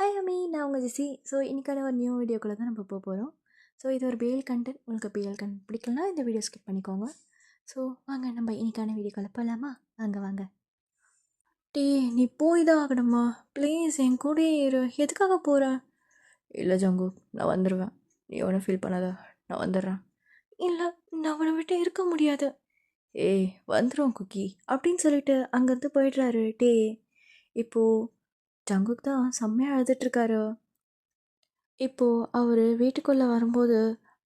Hi அம்மி, நான் உங்கள் ஜெஸி. ஸோ இன்றைக்கான ஒரு நியூ வீடியோக்குள்ளே தான் நம்ம போகிறோம். ஸோ இது ஒரு பிஎல் கண்டென்ட். உங்களுக்கு பிஎல் கண்டென்ட் பிடிக்கலனா இந்த வீடியோ ஸ்கிப் பண்ணிக்கோங்க. ஸோ வாங்க நம்ம இன்றைக்கான வீடியோக்குள்ளே போகலாமா? வாங்க. டே, நீ போய் தான் ஆகணுமா? ப்ளீஸ் என் கூடயே இரு. எதுக்காக போகிற? இல்லை ஜங்கு, நான் வந்துடுவேன். நீ ஒன்றும் ஃபீல் பண்ணாத, நான் வந்துடுறேன். இல்லை, நான் அவனை விட்டு இருக்க முடியாது. ஏய் வந்துடும் குக்கி அப்படின்னு சொல்லிட்டு அங்கேருந்து போயிடுறாரு டே. இப்போது ஜங்குக்கு தான் செம்மையாக அழுதுட்ருக்காரு. இப்போது அவர் வீட்டுக்குள்ளே வரும்போது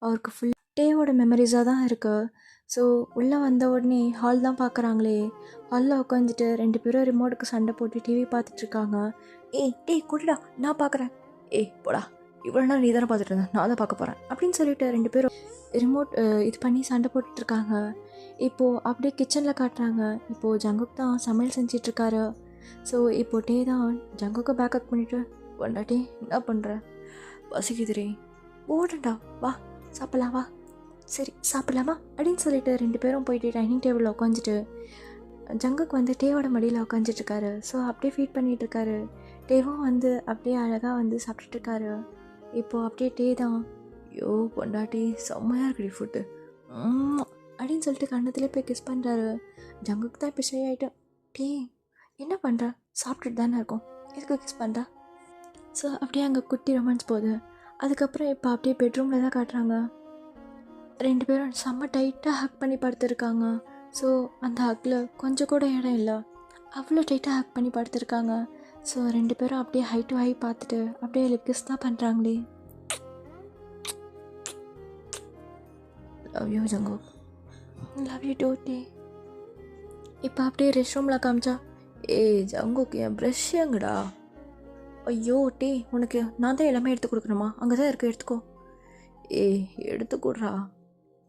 அவருக்கு டேவோட மெமரிஸாக தான் இருக்குது. ஸோ உள்ளே வந்த உடனே ஹால் தான் பார்க்குறாங்களே. ஹாலில் உட்காந்துட்டு 2 பேரும் ரிமோட்டுக்கு சண்டை போட்டு டிவி பார்த்துட்ருக்காங்க. ஏய் குடிடா, நான் பார்க்குறேன். போடா, இவ்வளோ நேரம் நீ தானே பார்த்துட்டு இருந்தேன், நான் தான் பார்க்க போகிறேன் அப்படின்னு சொல்லிட்டு 2 பேரும் ரிமோட் இது பண்ணி சண்டை போட்டுட்ருக்காங்க. இப்போது அப்படியே கிச்சனில் காட்டுறாங்க. இப்போது ஜங்குக் தான் சமையல் செஞ்சிட்ருக்காரு. ஸோ இப்போது டே தான் ஜங்குக்கு பேக்கப் பண்ணிவிட்டு, பொண்டாட்டி என்ன பண்ணுற? பசிக்குதுரே. ஓடண்டா, வா சாப்பிட்லாம், வா. சரி சாப்பிட்லாமா அப்படின்னு சொல்லிட்டு 2 பேரும் போயிட்டு டைனிங் டேபிளில் உட்காந்துட்டு ஜங்குக்கு வந்து டேவோட மடியில் உட்காந்துட்ருக்காரு. ஸோ அப்படியே ஃபீட் பண்ணிகிட்ருக்காரு. டேவும் வந்து அப்படியே அழகாக வந்து சாப்பிட்டுட்ருக்காரு. இப்போது அப்படியே டே தான், ஐயோ பொண்டாட்டி செம்மையாக இருக்குடி ஃபுட்டு அப்படின்னு சொல்லிட்டு கண்ணத்துலேயே போய் கிஸ் பண்ணுறாரு. ஜங்குக்கு தான் இப்போ ஷை ஆகிட்டேன். டே என்ன பண்ணுற? சாப்பிட்டுட்டு தானே இருக்கும், எதுக்கு கிஸ் பண்ணுறா? ஸோ அப்படியே அங்கே குட்டி ரொமான்ஸ் போகுது. அதுக்கப்புறம் இப்போ அப்படியே பெட்ரூமில் தான் காட்டுறாங்க. 2 பேரும் செம்ம டைட்டாக ஹக் பண்ணி படுத்துருக்காங்க. ஸோ அந்த ஹக்கில் கொஞ்சம் கூட இடம் இல்லை, அவ்வளோ டைட்டாக ஹக் பண்ணி படுத்துருக்காங்க. ஸோ 2 பேரும் அப்படியே ஹை டு ஹை பார்த்துட்டு அப்படியே லிப் கிஸ் தான் பண்ணுறாங்களே. Love you Jangu, love you too டே. இப்போ அப்படியே ரெஸ்ட் ரூமில் காமிச்சா, ஜங்குக்கு என் ப்ரெஷ் எங்கடா? ஐயோ டே, உனக்கு நான் தான் எல்லாமே எடுத்து கொடுக்கணுமா? அங்கே தான் இருக்குது, எடுத்துக்கோ. எடுத்து கொடுறா.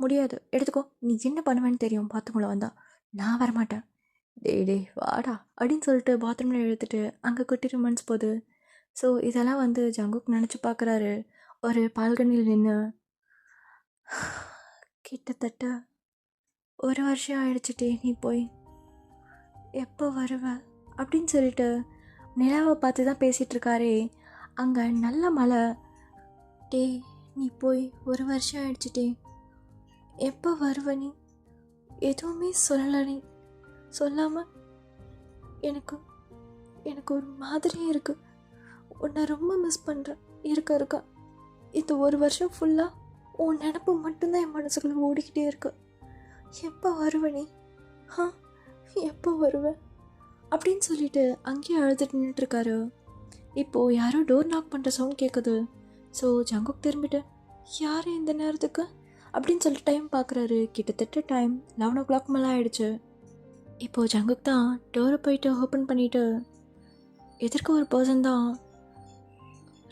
முடியாது, எடுத்துக்கோ. நீ என்ன பண்ணுவேன்னு தெரியும், பாத்ரூமில் வந்தா. நான் வரமாட்டேன். டே வாடா அப்படின்னு சொல்லிட்டு பாத்ரூமில் எடுத்துகிட்டு அங்கே குட்டி ரொமான்ஸ் போகுது. ஸோ இதெல்லாம் வந்து ஜங்குக் நினச்சி பார்க்குறாரு. ஒரு பால்கனியில் நின்று கிட்டத்தட்ட 1 வருஷம் ஆயிடுச்சுட்டே, நீ போய் எப்போ வருவ அப்படின்னு சொல்லிட்டு நிலாவை பார்த்து தான் பேசிகிட்ருக்காரே. அங்கே நல்ல மழை. டே நீ போய் 1 வருஷம் ஆயிடுச்சுட்டே, எப்போ வருவ நீ? எதுவுமே சொல்லலை நீ. சொல்லாமல் எனக்கு ஒரு மாதிரியே இருக்குது. உன்னை ரொம்ப மிஸ் பண்ணுறேன். இருக்க இந்த 1 வருஷம் ஃபுல்லாக உன் நினப்பு மட்டும்தான் என் மனசுக்குள்ளே ஓடிக்கிட்டே இருக்கு. எப்போ வருவ நீ? எப்போ வருவ அப்படின்னு சொல்லிட்டு அங்கேயே அழுதுட்டு நின்றுட்டுருக்காரு. இப்போது யாரோ டோர் நாக் பண்ணுற சவுண்ட் கேட்குது. ஸோ ஜங்குக் திரும்பிட்டு, யார் இந்த நேரத்துக்கு அப்படின்னு சொல்லிட்டு டைம் பார்க்குறாரு. கிட்டத்தட்ட டைம் 11 o'clock மேலே ஆகிடுச்சு. இப்போது ஜங்குக் தான் டோரை போயிட்டு ஓப்பன் பண்ணிவிட்டு எதிர்க்க ஒரு பர்சன் தான்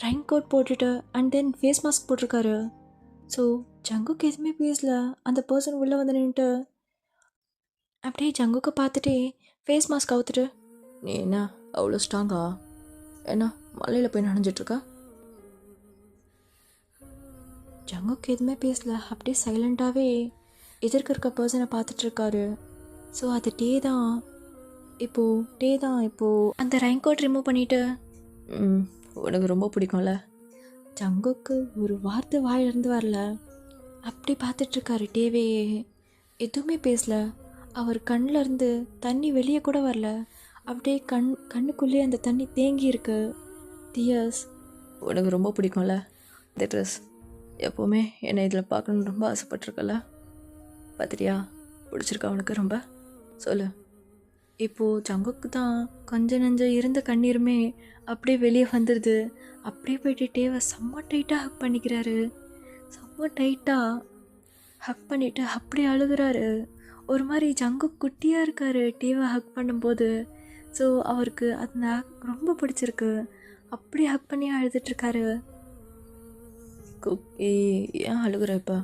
ரெயின் கோட் போட்டுட்டு அண்ட் தென் ஃபேஸ் மாஸ்க் போட்டிருக்காரு. ஸோ ஜங்குக் எதுவுமே பேசல. அந்த பர்சன் உள்ளே வந்து நின்றுட்டு அப்படியே ஜங்குக்கை பார்த்துட்டே ஃபேஸ் மாஸ்க் அவுத்துட்டு, நீ என்ன அவ்வளோ ஸ்ட்ராங்கா? என்ன மலையில் போய் நனைஞ்சிட்ருக்கா? ஜங்குக்கு எதுவுமே பேசல. அப்படியே சைலண்ட்டாகவே எதிர்க்க இருக்க பர்சனை பார்த்துட்ருக்காரு. ஸோ அது டே தான். இப்போது அந்த ரெயின்கோட் ரிமூவ் பண்ணிவிட்டு, உனக்கு ரொம்ப பிடிக்கும்ல? ஜங்குக்கு ஒரு வார்த்தை வாயிலிருந்து வரல. அப்படி பார்த்துட்ருக்காரு டேவே. எதுவுமே பேசல. அவர் கண்ணில் இருந்து தண்ணி வெளியே கூட வரல. அப்படியே கண்ணுக்குள்ளேயே அந்த தண்ணி தேங்கி இருக்கு. தியர்ஸ். உனக்கு ரொம்ப பிடிக்கும்ல இந்த ட்ரெஸ்? எப்போவுமே என்னை இதில் பார்க்கணுன்னு ரொம்ப ஆசைப்பட்டிருக்கல, பார்த்துட்டியா? பிடிச்சிருக்கா உனக்கு ரொம்ப? சொல்லு. இப்போது ஜங்குக்கு தான் கொஞ்சம் நஞ்சம் இருந்த கண்ணீருமே அப்படியே வெளியே வந்துடுது. அப்படியே போய்ட்டு டேவை செம்ம டைட்டாக ஹக் பண்ணிக்கிறாரு. செம்ம டைட்டாக ஹக் பண்ணிவிட்டு அப்படியே அழுகிறாரு. ஒரு மாதிரி ஜங்குக் குட்டியாக இருக்கார் டேவை ஹக் பண்ணும்போது. ஸோ அவருக்கு அந்த ரொம்ப பிடிச்சிருக்கு. அப்படியே ஹக் பண்ணி அழுதுட்ருக்காரு. ஏன் அழுகிற இப்போ?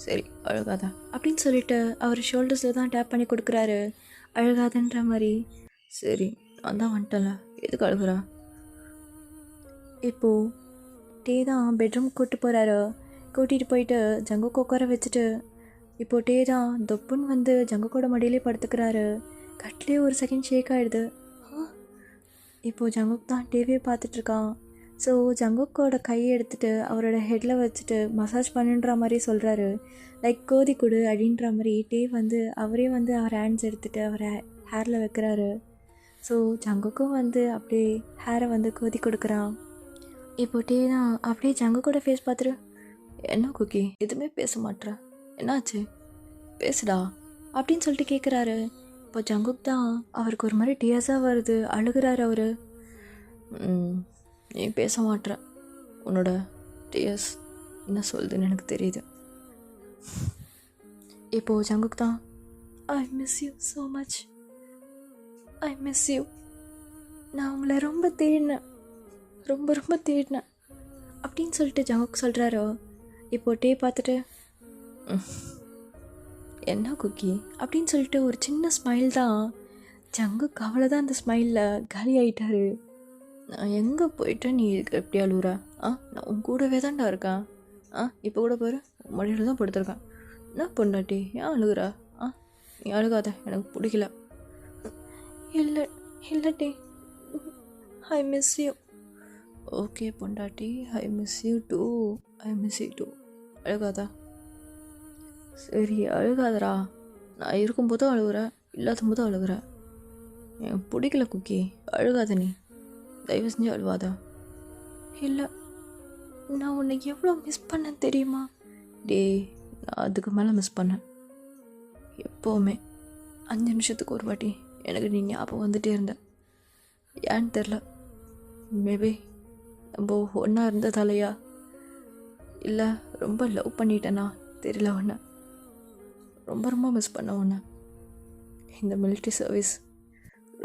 சரி அழுகாத அப்படின்னு சொல்லிட்டு அவர் ஷோல்டர்ஸில் தான் டேப் பண்ணி கொடுக்குறாரு, அழுகாதன்ற மாதிரி. சரி நான் தான் வந்துட்டேன்ல, எதுக்கு அழுகுறா? இப்போது டே தான் பெட்ரூம் கூட்டிகிட்டு போயிட்டு ஜங்குக்கு உட்கார வச்சுட்டு இப்போது டே தான் தொப்புன்னு வந்து ஜங்குக்கோட மடியிலே படுத்துக்கிறாரு. கட்டிலே ஒரு செகண்ட் ஷேக் ஆகிடுது. இப்போது ஜங்குக் தான் டிவியை பார்த்துட்ருக்கான். ஸோ ஜங்குக்கோட கையை எடுத்துகிட்டு அவரோட ஹெட்டில் வச்சுட்டு மசாஜ் பண்ணுன்ற மாதிரி சொல்கிறாரு. லைக் கோதி கொடு அப்படின்ற மாதிரி வந்து அவரே வந்து அவர் ஹேண்ட்ஸ் எடுத்துகிட்டு அவர் ஹேரில் வைக்கிறாரு. ஸோ ஜங்குக்கும் வந்து அப்படியே ஹேரை வந்து கோதி கொடுக்குறான். இப்போ தான் அப்படியே ஜங்குக்கோட ஃபேஸ் பார்த்துரு. என்ன குக்கி எதுவுமே பேச மாட்ற, என்னாச்சு பேசுடா அப்படின்னு சொல்லிட்டு கேட்குறாரு. இப்போ ஜங்குக் தான் அவருக்கு ஒரு மாதிரி டியர்ஸாக வருது, அழுகிறாரு அவர். நீ பேச மாட்ற, உன்னோட டியர்ஸ் என்ன சொல்லுதுன்னு எனக்கு தெரியுது. இப்போது ஜங்குக் தான் ஐ miss you so much, I miss you, நான் உங்களை ரொம்ப தேடினேன், ரொம்ப ரொம்ப தேடினேன் அப்படின்னு சொல்லிட்டு ஜங்குக் சொல்கிறாரோ. இப்போ பார்த்துட்டு என்ன குக்கி அப்படின்னு சொல்லிட்டு ஒரு சின்ன ஸ்மைல் தான். ஜங்குக் அவ்வளோதான் அந்த ஸ்மைலில் காலி ஆகிட்டாரு. நான் எங்கே போயிட்டு நீ எப்படி அழுகுற? நான் உன் கூடவே தான்டா இருக்கேன். இப்போ கூட பாரு மடியில் தான் படுத்துருக்கேன். என்ன பொண்டாட்டி ஏன் அழுகுற? நீ அழுகாத, எனக்கு பிடிக்கல. இல்லை இல்லட்டி, ஐ மிஸ் யூ. ஓகே பொண்டாட்டி, I miss you too, I miss you too. அழுகாதா? சரி அழுகாதரா. நான் இருக்கும்போதும் அழுகுறேன், இல்லாத போதும் அழுகுறேன். எனக்கு பிடிக்கல குக்கி, அழுகாத, நீ தயவு செஞ்சு அழுவாதா. இல்லை, நான் உன்னை எவ்வளோ மிஸ் பண்ணேன் தெரியுமா? நான் அதுக்கு மேலே மிஸ் பண்ணேன். எப்போவுமே 5 நிமிஷத்துக்கு ஒரு வாட்டி எனக்கு நீ ஞாபகம் வந்துகிட்டே இருந்த. ஏன்னு தெரில, மேபி நம்ம ஒன்றா இருந்ததாலையா, இல்லை ரொம்ப லவ் பண்ணிட்டேனா தெரியல. ஒன்று ரொம்ப ரொம்ப மிஸ் பண்ண. ஒன்று இந்த மிலிட்ரி சர்வீஸ்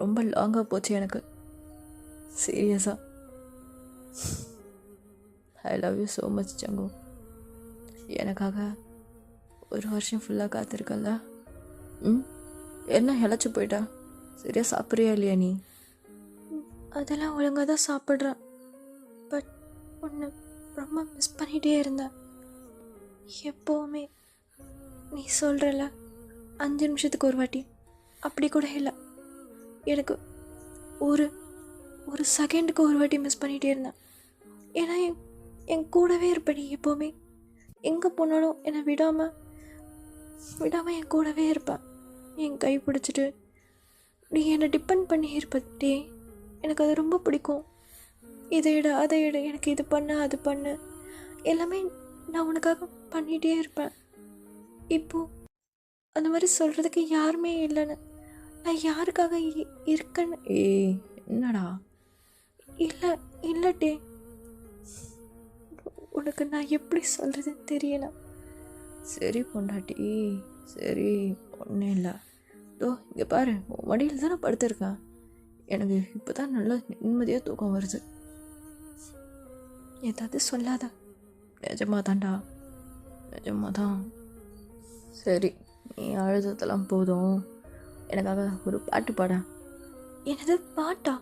ரொம்ப லாங்காக போச்சு எனக்கு, சீரியஸாக. I love you so much Jangu. எனக்காக 1 வருஷம் ஃபுல்லாக காத்திருக்கல. என்ன இழைச்சி போயிட்டா? சரியாக சாப்பிட்றியா இல்லையா நீ? அதெல்லாம் ஒழுங்காக தான் சாப்பிட்றேன், பட் ஒன்று ரொம்ப மிஸ் பண்ணிகிட்டே இருந்தேன். எப்போவுமே நீ சொல்கிறல 5 நிமிஷத்துக்கு ஒரு வாட்டி, அப்படி கூட இல்லை. எனக்கு ஒரு செகண்டுக்கு ஒரு வாட்டி மிஸ் பண்ணிகிட்டே இருந்தேன். ஏன்னா என் கூடவே இருப்பேன் நீ எப்போவுமே. எங்கே போனாலும் என்னை விடாமல் என் கூடவே இருப்பேன். என் கை பிடிச்சிட்டு நீ என்னை டிபெண்ட் பண்ணி இருப்பே. எனக்கு அது ரொம்ப பிடிக்கும். இதை இட அதை இட, எனக்கு இது பண்ண அது பண்ணு, எல்லாமே நான் உனக்காக பண்ணிகிட்டே இருப்பேன். இப்போது அந்த மாதிரி சொல்கிறதுக்கு யாருமே இல்லைன்னு, நான் யாருக்காக இருக்கேன்னு. என்னடா? இல்லை இல்லட்டே, உனக்கு நான் எப்படி சொல்கிறதுன்னு தெரியல. சரி பொண்டாட்டி, சரி ஒன்றும் இல்லை. இங்கே பாரு, மடியில் தானே படுத்திருக்கேன். எனக்கு இப்போ தான் நல்லா நிம்மதியாக தூக்கம் வருது. ஏதாவது சொல்லாத. நிஜமாக தான்டா, நிஜமாக தான். சரி, நீ அழுததெல்லாம் போதும், எனக்காக ஒரு பாட்டு பாட. என்னது பாட்டா?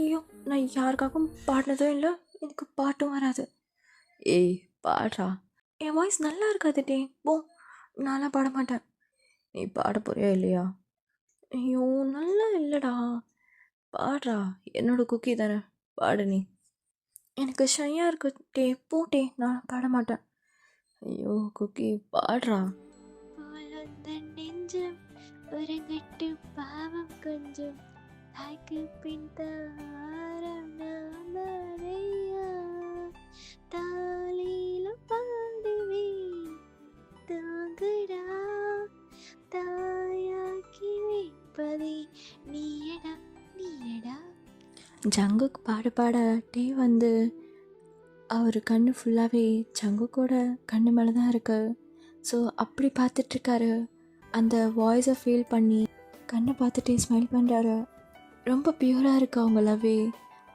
ஐயோ, நான் யாருக்காகவும் பாடினதும் இல்லை, எனக்கு பாட்டும் வராது. பாடுறா. என் வாய்ஸ் நல்லா இருக்காது டே. நான்லாம் பாட மாட்டேன். நீ பாட போறியா இல்லையா? ஐயோ நல்லா இல்லைடா, பாடுறா. என்னோட குக்கி தானே, பாடு நீ. எனக்கு ஷையாக இருக்கு டே, போட்டே, நான் பாட மாட்டேன். ஐயோ குக்கி பாடுறா. நெஞ்சம் ஒருங்கட்டு பாவம் கொஞ்சம் தாய்க்கு பின் தாரம் நாமரையா தாலியில பாடுவேன் தாங்கடா தாயாக்கி வைப்பதே நீயடா நீயடா. ஜங்குக் பாட பாட டே வந்து அவர் கண்ணு ஃபுல்லாகவே ஜங்குக்கோட கண்ணு மேலே தான் இருக்கு. ஸோ அப்படி பார்த்துட்ருக்காரு. அந்த வாய்ஸை ஃபீல் பண்ணி கண்ணை பார்த்துட்டே ஸ்மைல் பண்ணுறாரு. ரொம்ப பியூராக இருக்குது அவங்க லவ்வே.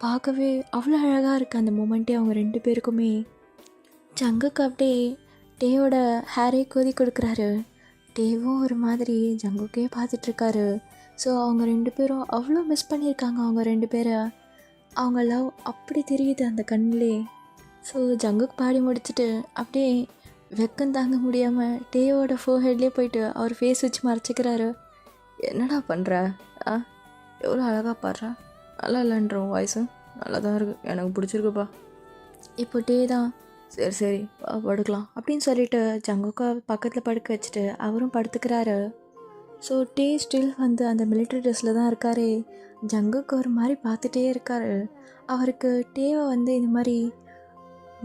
பார்க்கவே அவ்வளோ அழகாக இருக்குது அந்த மூமெண்ட்டே அவங்க 2 பேருக்குமே. ஜங்குக்கு அப்படியே டேயோட ஹேரே கோதி கொடுக்குறாரு. டேவும் ஒரு மாதிரி ஜங்குக்கே பார்த்துட்ருக்காரு. ஸோ அவங்க 2 பேரும் அவ்வளோ மிஸ் பண்ணியிருக்காங்க அவங்க 2 பேரை. அவங்க லவ் அப்படி தெரியுது அந்த கண்ணிலே. ஸோ ஜங்குக் பாடி முடிச்சுட்டு அப்படியே வெக்கம் தாங்க முடியாமல் டேயோட ஃபோர்ஹெட்லேயே போயிட்டு அவர் ஃபேஸ் வச்சு மறைச்சிக்கிறாரு. என்னடா பண்ணுற? எவ்வளோ அழகாக பாடுறா. நல்லா இல்லைன்ற வாய்ஸு நல்லா தான் இருக்குது, எனக்கு பிடிச்சிருக்குப்பா. இப்போ டே தான் சரி சரி வா படுக்கலாம். அப்படின்னு சொல்லிட்டு ஜங்குக்கா பக்கத்தில் படுக்க வச்சுட்டு அவரும் படுத்துக்கிறாரு. ஸோ டே ஸ்டில் வந்து அந்த மிலிட்ரி ட்ரெஸ்ஸில் தான் இருக்காரு. ஜங்குக்கு ஒரு மாதிரி பார்த்துட்டே இருக்காரு. அவருக்கு டேவை வந்து இந்த மாதிரி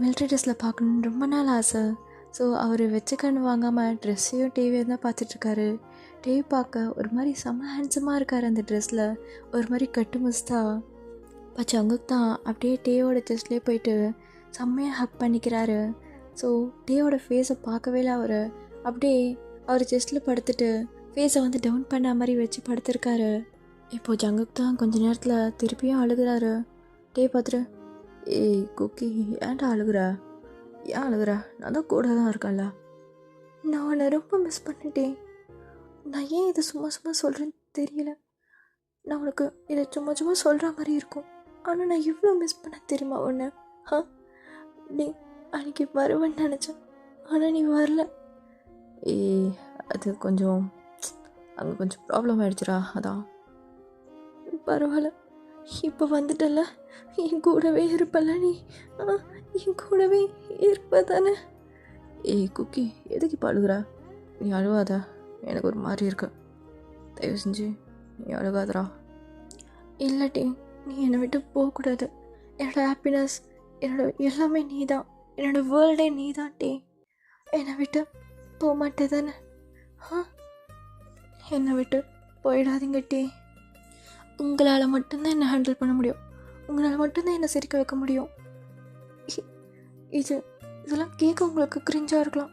மிலிட்ரி ட்ரெஸ்ஸில் பார்க்கணுன்னு ரொம்ப நாள் ஆசை. ஸோ அவர் வச்சுக்கன்னு வாங்காமல் ட்ரெஸ்ஸையும் டிவியும் தான் பார்த்துட்ருக்காரு. டிவி பார்க்க ஒரு மாதிரி செம்ம ஹேண்ட்ஸமாக இருக்கார் அந்த ட்ரெஸ்ஸில், ஒரு மாதிரி கட்டு மஸ்தா. இப்போ ஜங்குக் தான் அப்படியே டேவோட செஸ்ட்லேயே போயிட்டு செம்மையாக ஹக் பண்ணிக்கிறாரு. ஸோ டேவோட ஃபேஸை பார்க்கவே இல்லை அவர். அப்படியே அவர் செஸ்ட்டில் படுத்துட்டு ஃபேஸை வந்து டவுன் பண்ண மாதிரி வச்சு படுத்திருக்காரு. இப்போது ஜங்குக் தான் கொஞ்ச நேரத்தில் திருப்பியும் அழுகிறாரு. டே பார்த்துட்டு, ஏய் குக்கி, ஏன்டா அழுகுற? ஏன் அழுகுற? நான் தான் கூட தான் இருக்கேன்ல. நான் உன்னை ரொம்ப மிஸ் பண்ணிட்டேன். நான் ஏன் இதை சும்மா சும்மா சொல்கிறேன்னு தெரியல. நான் உனக்கு இதை சும்மா சும்மா சொல்கிற மாதிரி இருக்கும், ஆனால் நான் எவ்வளோ மிஸ் பண்ண தெரியுமா உன்னை? நீ அன்றைக்கி வருவேன்னு நினச்சேன், ஆனால் நீ வரல. ஏய் அது கொஞ்சம் அங்கே கொஞ்சம் ப்ராப்ளம் ஆகிடுச்சுரா, அதான். பரவாயில்ல, இப்போ வந்துட்டல, என் கூடவே இருப்பல்ல நீ? என் கூடவே இருப்ப தானே? ஏய் குக்கி, எதுக்கு இப்போ அழுகுற? நீ அழுவாத, எனக்கு ஒரு மாதிரி இருக்கு. தயவு செஞ்சு நீ அழுகாதரா. இல்லாட்டி நீ என்னை விட்டு போகக்கூடாது. என்னோடய ஹாப்பினஸ், என்னோட எல்லாமே நீ தான், என்னோடய வேர்ல்டே நீ தான் டே. என்னை விட்டு போக மாட்டே தானே? என்னை விட்டு போயிடாதீங்க டே. உங்களால் மட்டும்தான் என்னை ஹேண்டில் பண்ண முடியும், உங்களால் மட்டும்தான் என்னை சிரிக்க வைக்க முடியும். இதெல்லாம் கேட்க உங்களுக்கு கிரிஞ்சாக இருக்கலாம்,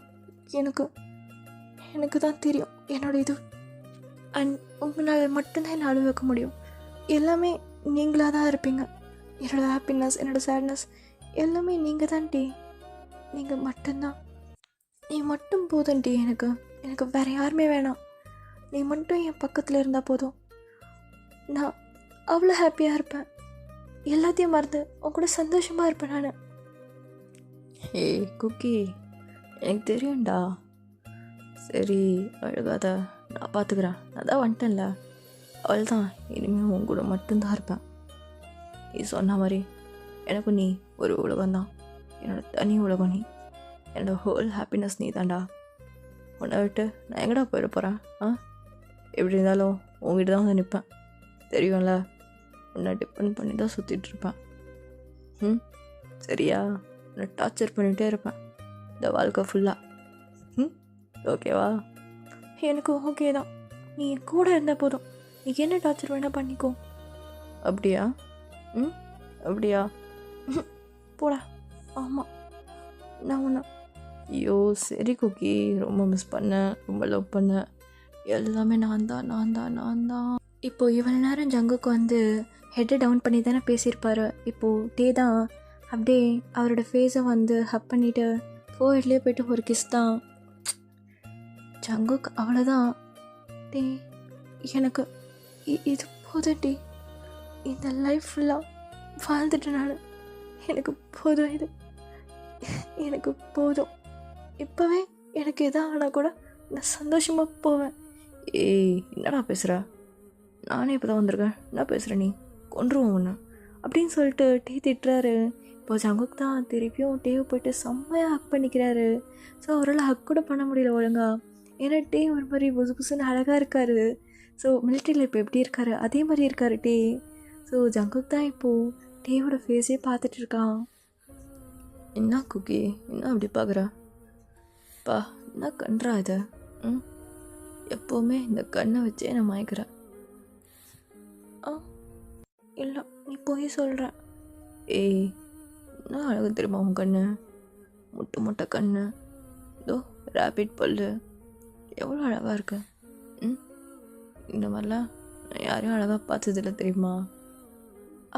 எனக்கு தான் தெரியும் என்னோட இது. அண்ட் உங்களால் மட்டும்தான் என்னை அழுவ வைக்க முடியும். எல்லாமே நீங்களாக தான் இருப்பீங்க. என்னோடய ஹாப்பினஸ், என்னோடய சேட்னஸ் எல்லாமே நீங்கள் தான் டே. நீங்கள் மட்டும்தான். நீ மட்டும் போதும் டே. எனக்கு வேறு யாருமே வேணாம். நீ மட்டும் என் பக்கத்தில் இருந்தால் போதும். நான் அவ்வளோ ஹாப்பியாக இருப்பேன். எல்லாத்தையும் மறந்து உன் கூட சந்தோஷமாக இருப்பேன் நான். ஏய் குக்கி, எனக்கு தெரியும்டா. சரி அழுகாத, நான் பார்த்துக்கிறேன். நான் தான் வந்துட்டேன்ல, அவள் தான். இனிமேல் உன் கூட மட்டும்தான் இருப்பேன். நீ சொன்ன மாதிரி எனக்கு நீ ஒரு உலகம்தான், என்னோடய தனி உலகம் நீ. என்னோடய ஹோல் ஹாப்பினஸ் நீ தான்டா. உன்னை விட்டு நான் எங்கடா போயிட போகிறேன்? எப்படி இருந்தாலும் உங்ககிட்ட தான் வந்து நிற்பேன், தெரியும்ல. உன்னை டிபெண்ட் பண்ணி தான் சுற்றிட்டுருப்பேன். சரியா? உன்னை டார்ச்சர் பண்ணிகிட்டே இருப்பேன் இந்த வாழ்க்கை ஃபுல்லாக. ஓகேவா? எனக்கு ஓகே தான். நீ என் கூட இருந்தால் போதும். நீ என்ன டார்ச்சர் வேணால் பண்ணிக்கோ. அப்படியா? அப்படியா? போடா. ஆமாம், நான் உன்னை. ஐயோ சரி குக்கி, ரொம்ப மிஸ் பண்ணேன், ரொம்ப லவ் பண்ணேன். எல்லாமே நான் தான். இப்போது இவ்வளோ நேரம் ஜங்குக்கு வந்து ஹெட்டை டவுன் பண்ணி தானே பேசியிருப்பார். இப்போது டே தான் அப்படியே அவரோட ஃபேஸை வந்து ஹப் பண்ணிவிட்டு ஃபோர்ஹெட்லேயே போய்ட்டு ஒரு கிஸ் தான். ஜங்குக் அவ்வளோதான். டே எனக்கு இது போதும் டே. இந்த லைஃப் ஃபுல்லாக வாழ்ந்துட்டு நான். எனக்கு போதும், இது எனக்கு போதும். இப்போவே எனக்கு எதாக ஆனால் கூட நான் சந்தோஷமாக போவேன். ஏய் என்னடா பேசுகிற? நானே இப்போ தான் வந்திருக்கேன், என்ன பேசுகிற நீ? கொன்றுவோம் ஒன்று அப்படின்னு சொல்லிட்டு டே திட்டுறாரு. இப்போ ஜங்குக் தான் திருப்பியும் டேவை போய்ட்டு செம்மையாக ஹக் பண்ணிக்கிறாரு. ஸோ அவரால் ஹக் கூட பண்ண முடியல ஒழுங்கா. ஏன்னா டே ஒரு மாதிரி புசு புசுன்னு அழகாக இருக்கார். ஸோ மிலிட்ரியில் இப்போ எப்படி இருக்காரு அதே மாதிரி இருக்கார் டே. ஸோ ஜங்குக் தான் இப்போது டேவோட ஃபேஸே பார்த்துட்டு இருக்கான். என்ன குக்கி, என்ன அப்படி பார்க்குற? பா என்ன கன்றா இது? எப்போவுமே இந்த கண்ணை வச்சே நான் மயக்கிறேன். இல்லை, நீ போய் சொல்கிற. ஏய் என்ன அழகு தெரியுமா உன் கண்ணு? முட்டை கண்ணு, இதோ ரேபிட் பல்லு, எவ்வளோ அழகாக இருக்கு. இந்த மாதிரிலாம் நான் யாரையும் அழகாக பார்த்ததில்ல தெரியுமா?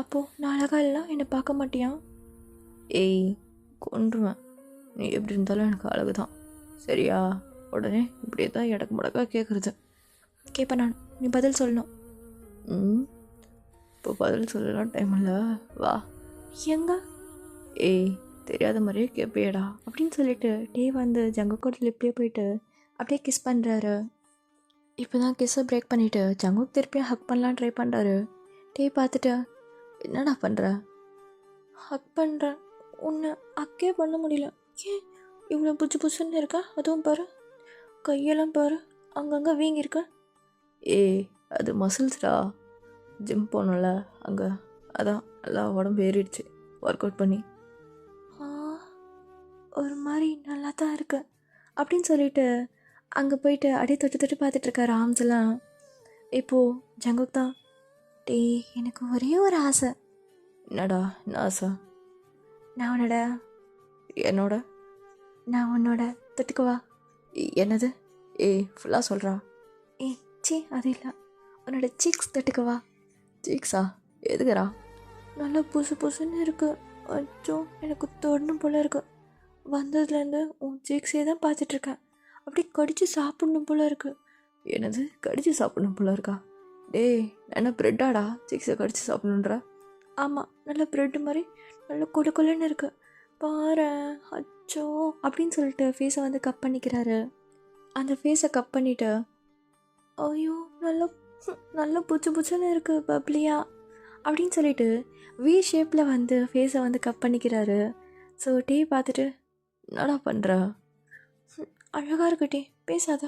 அப்போது நான் அழகாக இல்லை என்னை பார்க்க மாட்டியா? ஏய் கொன்றுவேன், நீ எப்படி இருந்தாலும் எனக்கு அழகு தான், சரியா? உடனே இப்படியே தான் இடக்கு முடக்கா கேட்குறது. கேட்பேன் நான், நீ பதில் சொல்லணும். இப்போ பதில் சொல்லலாம் டைம் இல்லை, வா. எங்க? ஏய் தெரியாத மாதிரியே கேட்பியடா அப்படின்னு சொல்லிட்டு டே வந்து ஜங்குக்கோட லிப்லேயே போயிட்டு அப்படியே கிஸ் பண்ணுறாரு. இப்போ தான் கிஸ்ஸை பிரேக் பண்ணிவிட்டு ஜங்குக் திருப்பியும் ஹக் பண்ணலாம் ட்ரை பண்ணுறாரு. டே பார்த்துட்டு, என்னடா பண்ணுற? ஹக் பண்ணுறேன். உன்னை ஹக்கே பண்ண முடியல. ஏன் இவ்வளோ புச்சு புச்சுன்னு இருக்கா? அதுவும் பாரு, கையெல்லாம் பாரு, அங்கங்கே வீங்கியிருக்க. ஏய், அது மசில்ஸ்டா. ஜிம் போனோம்ல அங்கே, அதான் நல்லா உடம்பு ஏறிடுச்சு ஒர்க் அவுட் பண்ணி. ஒரு மாதிரி நல்லா தான் இருக்கு அப்படின்னு சொல்லிட்டு அங்கே போயிட்டு அப்படியே தொட்டு தொட்டு பார்த்துட்ருக்காரு ஆர்ம்ஸ் எல்லாம். இப்போது ஜங்குக் தான், டேய் எனக்கு ஒரே ஒரு ஆசை. என்னடா என்ன ஆசை? நான் என்னோட உன்னோட தொட்டுக்குவா. என்னது? ஏய், ஃபுல்லாக சொல்கிறா. சி அது இல்லை, உன்னோட சீக்ஸ் தொட்டுக்குவா. சீக்ஸா? எதுக்குறா? நல்லா புசு புசுன்னு இருக்கு. அச்சோ எனக்கு தொடணும் போல இருக்கு. வந்ததுலேருந்து உன் சீக்ஸே தான் பார்த்துட்ருக்கேன். அப்படியே கடிச்சு சாப்பிடணும் போல இருக்கு. என்னது கடிச்சு சாப்பிடணும் போல இருக்கா? டேய், என்ன ப்ரெட்டாடா சீக்ஸை கடிச்சு சாப்பிடணுன்ற? ஆமாம், நல்ல ப்ரெட்டு மாதிரி நல்லா கொடு கொலன்னு இருக்கு பாரு. அச்சோ அப்படின்னு சொல்லிட்டு ஃபேஸை வந்து கப் பண்ணிக்கிறாரு. அந்த ஃபேஸை கப் பண்ணிவிட்டு, ஐயோ நல்லா நல்லா புச்சு புச்சுன்னு இருக்குது பப்ளியா அப்படின்னு சொல்லிட்டு வி ஷேப்பில் வந்து ஃபேஸை வந்து கப் பண்ணிக்கிறாரு. ஸோ டீ பார்த்துட்டு, என்னடா பண்ணுற? அழகாக இருக்கு டீ, பேசாத.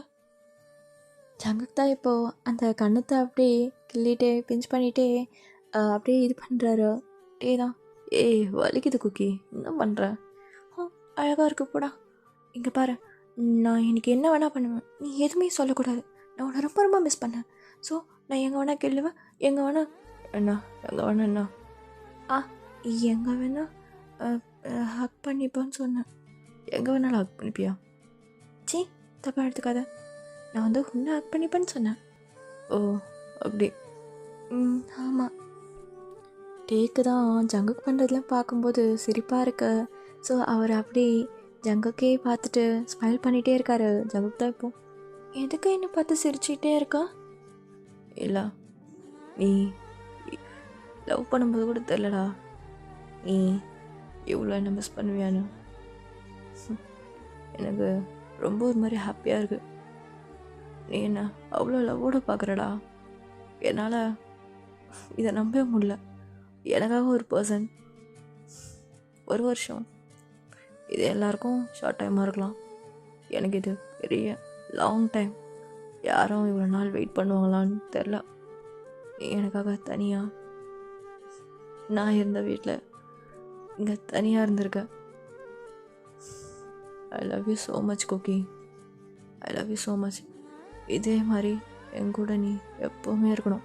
ஜங்குக் தான் இப்போது அந்த கண்ணத்தை அப்படியே கிள்ளிட்டே பிஞ்ச் பண்ணிகிட்டே அப்படியே இது பண்ணுறாரு. டே தான், ஏய் வலிக்குது குக்கி, என்ன பண்ணுற? அழகாக இருக்கு போடா. இங்கே பாரு, நான் இன்னைக்கு என்ன வேணால் பண்ணுவேன், நீ எதுவுமே சொல்லக்கூடாது. நான் உன்னை ரொம்ப ரொம்ப மிஸ் பண்ணேன். ஸோ நான் எங்கே வேணால் கேள்வேன், எங்கே வேணால் என்ன எங்கே வேணா என்ன எங்கே வேணால் ஹக் பண்ணிப்பேன்னு சொன்னேன். எங்கே வேணாலும் ஹக் பண்ணிப்பியா? சி தப்பாக எடுத்துக்காத, நான் வந்து உன்னை ஹக் பண்ணிப்பேன்னு சொன்னேன். ஓ அப்படி. ஆமாம். டேக்கு தான் ஜங்குக் பண்ணுறதுலாம் பார்க்கும்போது சிரிப்பாக இருக்கு. ஸோ அவர் அப்படி ஜங்குக்கே பார்த்துட்டு ஸ்மைல் பண்ணிகிட்டே இருக்காரு. ஜங்குக் தான் இப்போ, எதுக்கு என்னை பார்த்து சிரிச்சுக்கிட்டே இருக்கா? இல்லை, நீ லவ் பண்ணும்போது கூட தெரிலடா நீ எவ்வளோ என்ன மிஸ் பண்ணுவியான்னு. எனக்கு ரொம்ப ஒரு மாதிரி ஹாப்பியாக இருக்குது. நீ என்ன அவ்வளோ லவ்வோடு பார்க்குறடா. என்னால் இதை நம்பவே முடியல. எனக்காக ஒரு பர்சன், ஒரு வருஷம், இது எல்லாருக்கும் ஷார்ட் டைமாக இருக்கலாம், எனக்கு இது பெரிய லாங் டைம். யாரும் இவ்வளோ நாள் வெயிட் பண்ணுவாங்களான்னு தெரில. நீ எனக்காக தனியாக, நான் இருந்த வீட்டில் இங்கே தனியாக இருந்திருக்க. I love you so much cookie, I love you so much. இதே மாதிரி என் கூட நீ எப்போவுமே இருக்கணும்.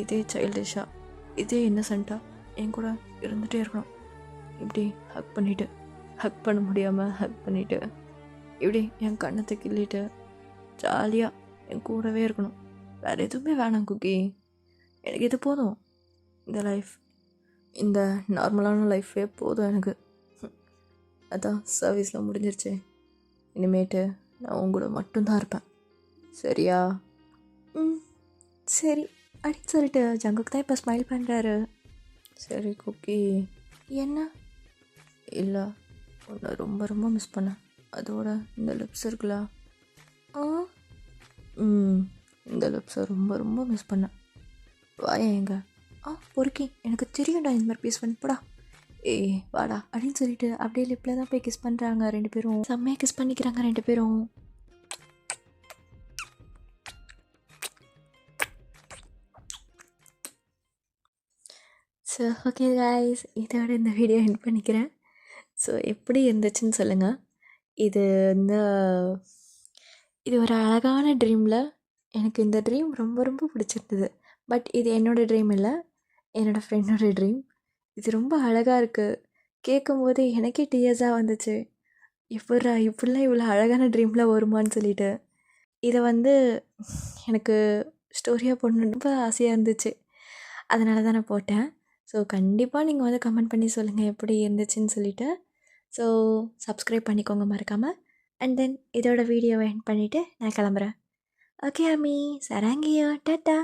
இதே சைல்டிஷாக, இதே இன்னசென்ட்டாக என் கூட இருந்துகிட்டே இருக்கணும். இப்படி ஹக் பண்ணிவிட்டு, ஹக் பண்ண முடியாமல் ஹக் பண்ணிவிட்டு, இப்படி என் கண்ணத்தை கிள்ளிட்டு ஜாலியாக என் கூடவே இருக்கணும். வேறு எதுவுமே வேணாம் குக்கி, எனக்கு இது போதும். இந்த லைஃப், இந்த நார்மலான லைஃபே போதும் எனக்கு. அதான் சர்வீஸில் முடிஞ்சிருச்சு. இனிமேட்டு நான் உன் கூட மட்டும்தான் இருப்பேன், சரியா? சரி அப்படின்னு சொல்லிட்டு ஜங்குக் தான் இப்போ ஸ்மைல் பண்ணுறாரு. சரி குக்கி. என்ன? இல்லை, உன்னை ரொம்ப ரொம்ப மிஸ் பண்ணேன். அதோட இந்த லிப்ஸ் இருக்குல்ல, இந்த லிப்ஸை ரொம்ப ரொம்ப மிஸ் பண்ணேன். வாயா எங்க? பொறுக்கி, எனக்கு தெரியும்டா இந்த மாதிரி பீஸ் பண்ணி போடா. ஏய் வாடா அப்படின்னு சொல்லிட்டு அப்படியே லிப்பில் தான் போய் கிஸ் பண்ணுறாங்க ரெண்டு பேரும். செம்மையாக கிஸ் பண்ணிக்கிறாங்க ரெண்டு பேரும். ஸோ ஓகே கைஸ், இதோட இந்த வீடியோ எண்ட் பண்ணிக்கிறேன். ஸோ எப்படி இருந்துச்சுன்னு சொல்லுங்கள். இது ஒரு அழகான ட்ரீமில் எனக்கு இந்த ட்ரீம் ரொம்ப ரொம்ப பிடிச்சிருந்தது. பட் இது என்னோடய ட்ரீம் இல்லை, என்னோடய ஃப்ரெண்டோட ட்ரீம். இது ரொம்ப அழகாக இருக்குது. கேட்கும்போதே எனக்கே டியர்ஸாக வந்துச்சு. இப்படிலாம் இவ்வளோ அழகான ட்ரீம்லாம் வருமானு சொல்லிட்டு இதை வந்து எனக்கு ஸ்டோரியாக போடணுன்னு ரொம்ப ஆசையாக இருந்துச்சு. அதனால தான் நான் போட்டேன். ஸோ கண்டிப்பாக நீங்கள் வந்து கமெண்ட் பண்ணி சொல்லுங்கள் எப்படி இருந்துச்சுன்னு சொல்லிவிட்டு. ஸோ சப்ஸ்கிரைப் பண்ணிக்கோங்க மறக்காமல். அண்ட் தென் இதோட வீடியோவை எண்ட் பண்ணிவிட்டு நான் கிளம்புறேன். ஓகே அம்மி, சராங்கியா, டாட்டா.